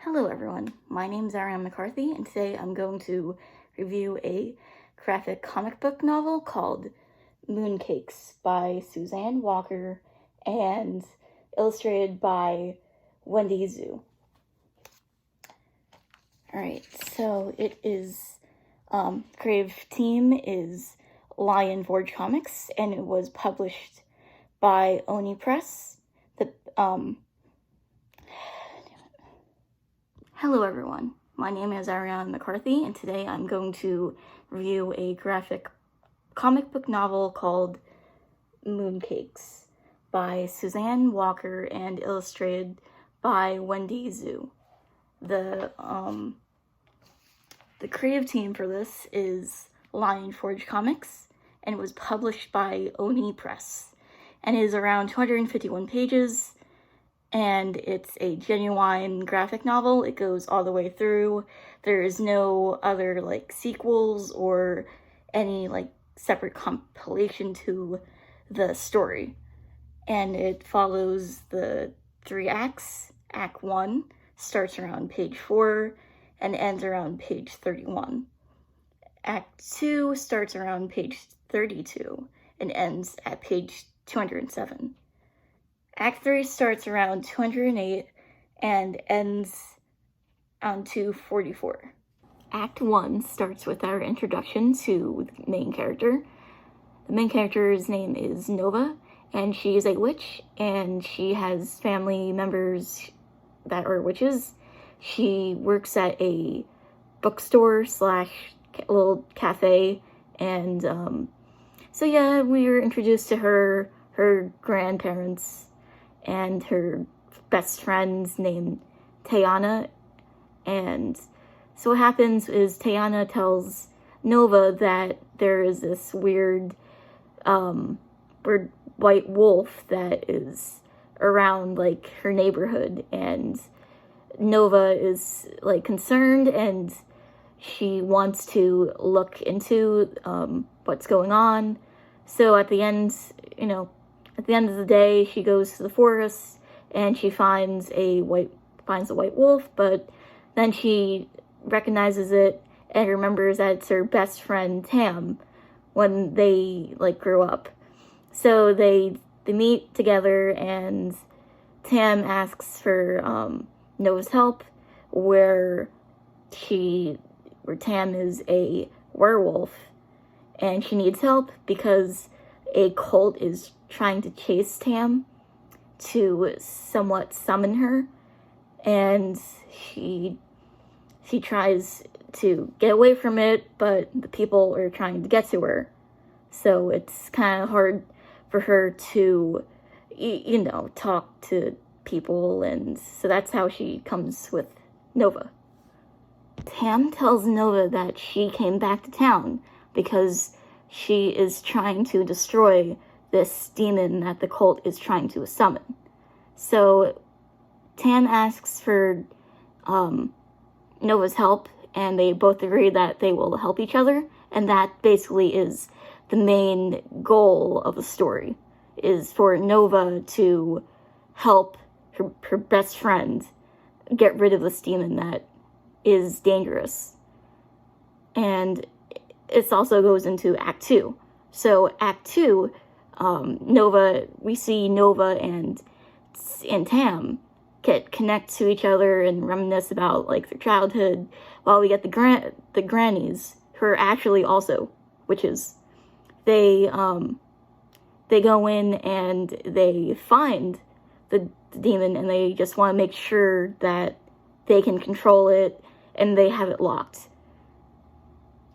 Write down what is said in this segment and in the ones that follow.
Hello everyone, my name is Ariane McCarthy, and today I'm going to review a graphic comic book novel called Mooncakes by Suzanne Walker and illustrated by Wendy Zhu. Alright, so it is, creative team is Lion Forge Comics, and it was published by Oni Press. Hello everyone, my name is Ariane McCarthy, and today I'm going to review a graphic comic book novel called Mooncakes by Suzanne Walker and illustrated by Wendy Zhu. The creative team for this is Lion Forge Comics, and it was published by Oni Press, and it is around 251 pages. And it's a genuine graphic novel. It goes all the way through. There is no other sequels or any separate compilation to the story. And it follows the 3 acts. Act 1 starts around page 4 and ends around page 31. Act 2 starts around page 32 and ends at page 207. Act 3 starts around 208 and ends on 244. Act 1 starts with our introduction to the main character. The main character's name is Nova, and she is a witch, and she has family members that are witches. She works at a bookstore / little cafe, and so yeah, we were introduced to her grandparents, and her best friend's named Tayana. And so what happens is Tayana tells Nova that there is this weird white wolf that is around her neighborhood, and Nova is concerned, and she wants to look into what's going on. So at the end of the day, she goes to the forest and she finds a white wolf, but then she recognizes it and remembers that it's her best friend Tam when they grew up. So they meet together, and Tam asks for Nova's help, where Tam is a werewolf, and she needs help because a cult is trying to chase Tam to somewhat summon her, and she tries to get away from it, but the people are trying to get to her. So it's kind of hard for her to, talk to people, and so that's how she comes with Nova. Tam tells Nova that she came back to town because she is trying to destroy this demon that the cult is trying to summon. So Tam asks for Nova's help, and they both agree that they will help each other, and that basically is the main goal of the story, is for Nova to help her best friend get rid of this demon that is dangerous. And it also goes into Act 2. So Act 2, we see Nova and Tam connect to each other and reminisce about their childhood, while we get the grannies, who are actually also witches. They go in and they find the demon, and they just want to make sure that they can control it and they have it locked.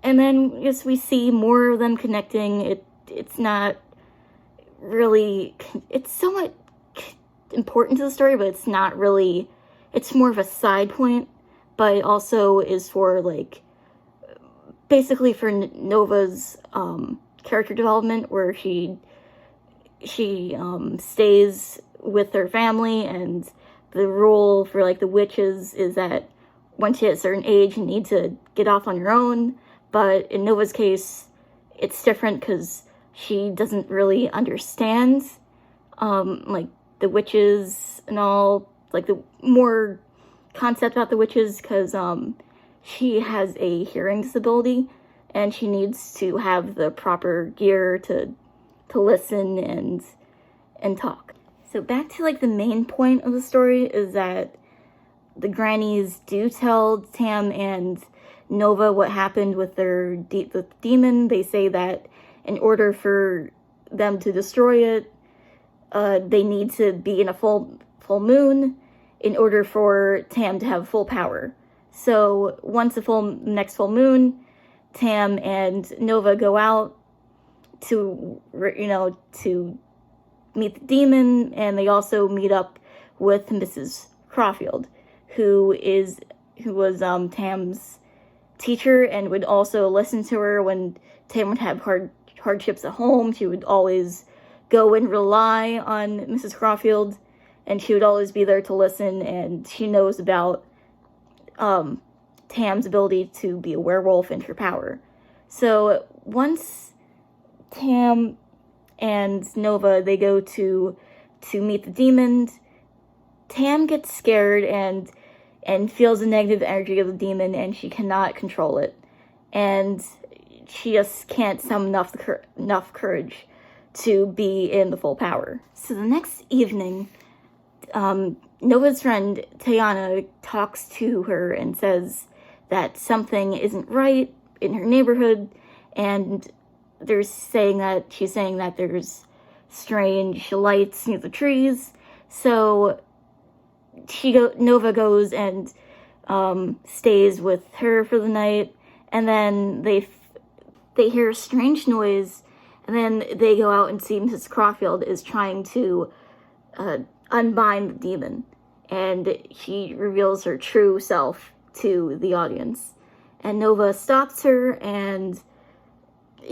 And then we see more of them connecting. It's not really, it's somewhat important to the story, but it's not really, it's more of a side point, but it also is for basically for Nova's character development, where she stays with her family, and the rule for the witches is that once you hit a certain age, you need to get off on your own. But in Nova's case, it's different because she doesn't really understand the witches and all, the more concept about the witches, because she has a hearing disability, and she needs to have the proper gear to listen and talk. So back to like the main point of the story is that the grannies do tell Tam and Nova what happened with their the demon. They say that in order for them to destroy it, they need to be in a full moon in order for Tam to have full power. So once next full moon, Tam and Nova go out to meet the demon, and they also meet up with Mrs. Crawfield, who was Tam's teacher and would also listen to her when Tam would have hardships at home. She would always go and rely on Mrs. Crawfield, and she would always be there to listen, and she knows about Tam's ability to be a werewolf and her power. So once Tam and Nova, they go to meet the demon, Tam gets scared and feels the negative energy of the demon, and she cannot control it. And she just can't summon enough courage to be in the full power. So the next evening, Nova's friend Tayana talks to her and says that something isn't right in her neighborhood, and she's saying that there's strange lights near the trees. So Nova goes and stays with her for the night, and then they hear a strange noise, and then they go out and see Mrs. Crawfield is trying to unbind the demon, and she reveals her true self to the audience. And Nova stops her, and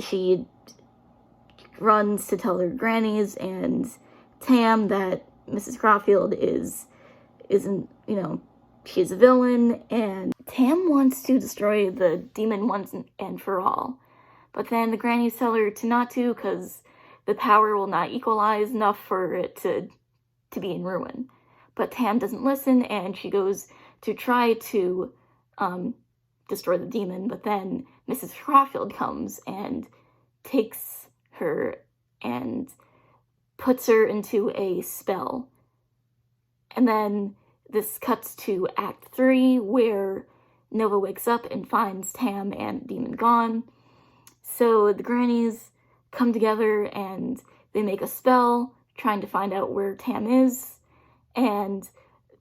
she runs to tell her grannies and Tam that Mrs. Crawfield isn't, she's a villain, and Tam wants to destroy the demon once and for all. But then the grannies tell her not to, because the power will not equalize enough for it to be in ruin. But Tam doesn't listen, and she goes to try to destroy the demon, but then Mrs. Crawfield comes and takes her and puts her into a spell. And then this cuts to Act 3, where Nova wakes up and finds Tam and the demon gone. So the grannies come together and they make a spell trying to find out where Tam is. And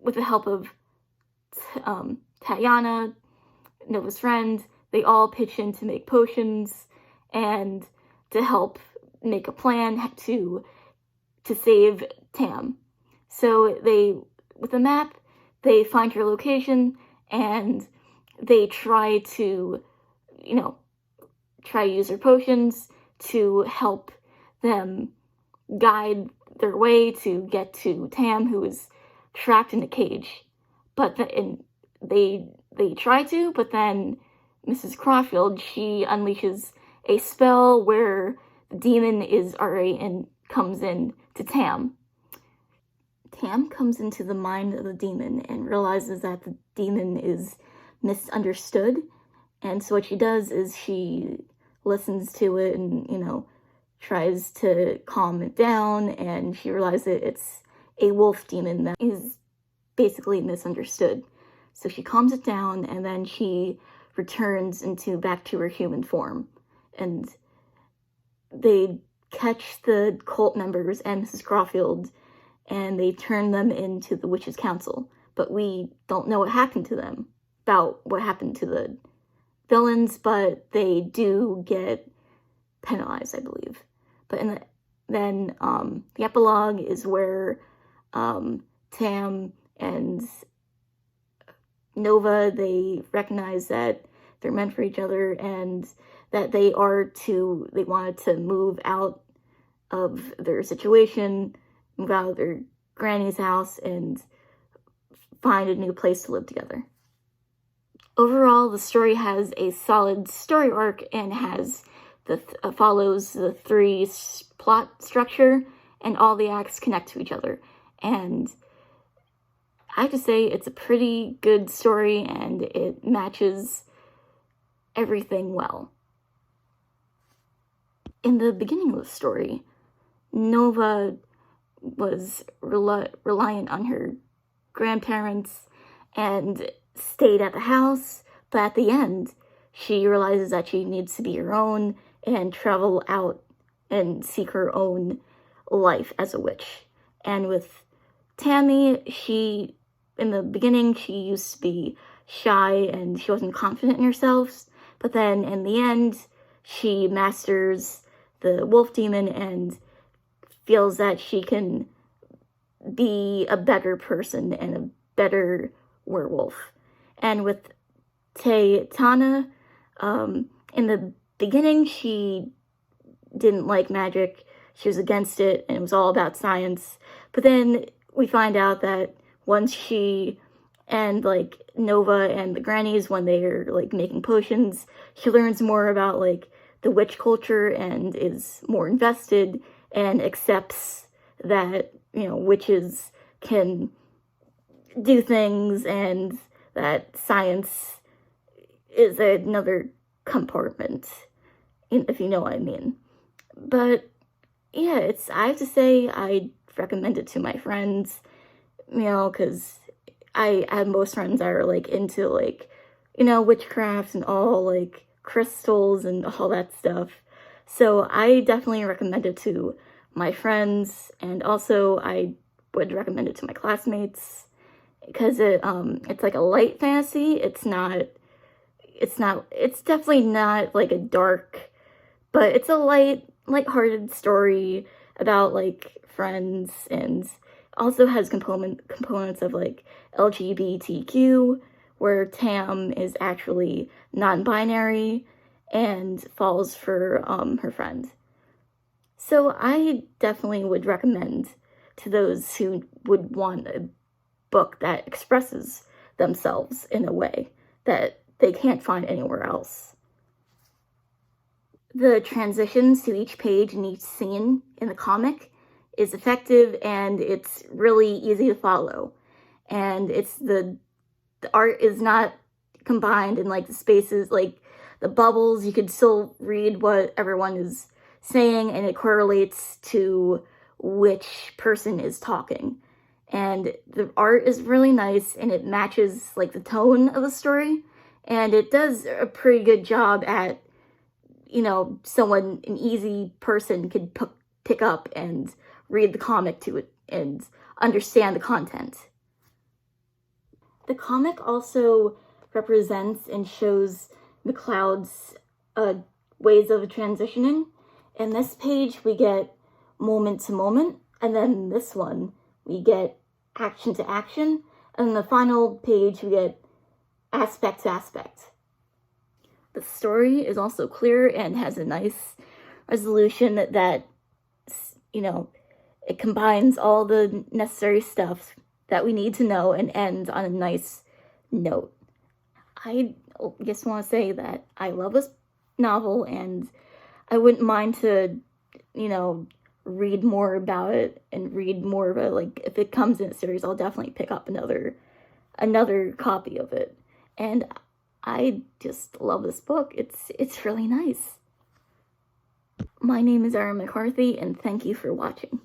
with the help of Tayana, Nova's friend, they all pitch in to make potions and to help make a plan to save Tam. So with a map, they find her location, and they try to use her potions to help them guide their way to get to Tam, who is trapped in a cage. But they try to, but then Mrs. Crawfield, she unleashes a spell where the demon is already and comes in to Tam. Tam comes into the mind of the demon and realizes that the demon is misunderstood. And so what she does is she listens to it and, tries to calm it down. And she realizes that it's a wolf demon that is basically misunderstood. So she calms it down, and then she returns back to her human form. And they catch the cult members and Mrs. Crawfield, and they turn them into the Witches' Council. But we don't know what happened to them, about what happened to the villains, but they do get penalized, I believe. But then the epilogue is where Tam and Nova, they recognize that they're meant for each other, and that they wanted to move out of their situation, move out of their granny's house, and find a new place to live together. Overall, the story has a solid story arc and follows the 3 plot structure, and all the acts connect to each other. And I have to say it's a pretty good story and it matches everything well. In the beginning of the story, Nova was reliant on her grandparents and stayed at the house, but at the end, she realizes that she needs to be her own and travel out and seek her own life as a witch. And with Tammy, in the beginning, she used to be shy and she wasn't confident in herself, but then in the end, she masters the wolf demon and feels that she can be a better person and a better werewolf. And with Tana, in the beginning, she didn't like magic. She was against it, and it was all about science. But then we find out that once she and, like, Nova and the grannies, when they're, like, making potions, she learns more about, like, the witch culture and is more invested and accepts that, you know, witches can do things and that science is another compartment, if you know what I mean. But yeah, I have to say I recommend it to my friends, you know, because I have most friends that are, like, into, like, you know, witchcraft and all, like, crystals and all that stuff. So I definitely recommend it to my friends, and also I would recommend it to my classmates, because it's like a light fantasy. It's definitely not like a dark, but it's a light-hearted story about, like, friends, and also has components of, like, LGBTQ, where Tam is actually non-binary and falls for her friend. So I definitely would recommend to those who would want a book that expresses themselves in a way that they can't find anywhere else. The transitions to each page and each scene in the comic is effective, and it's really easy to follow. And the art is not combined in, like, the spaces, like the bubbles. You could still read what everyone is saying, and it correlates to which person is talking. And the art is really nice, and it matches, like, the tone of the story, and it does a pretty good job at, you know, an easy person could pick up and read the comic to it and understand the content. The comic also represents and shows McCloud's ways of transitioning. In this page, we get moment to moment, and then this one, we get action to action, and in the final page, we get aspect to aspect. The story is also clear and has a nice resolution that, you know, it combines all the necessary stuff that we need to know and ends on a nice note. I just want to say that I love this novel, and I wouldn't mind to, you know, read more about it and read more of it. Like, if it comes in a series, I'll definitely pick up another copy of it. And I just love this book. It's really nice. My name is Erin McCarthy, and thank you for watching.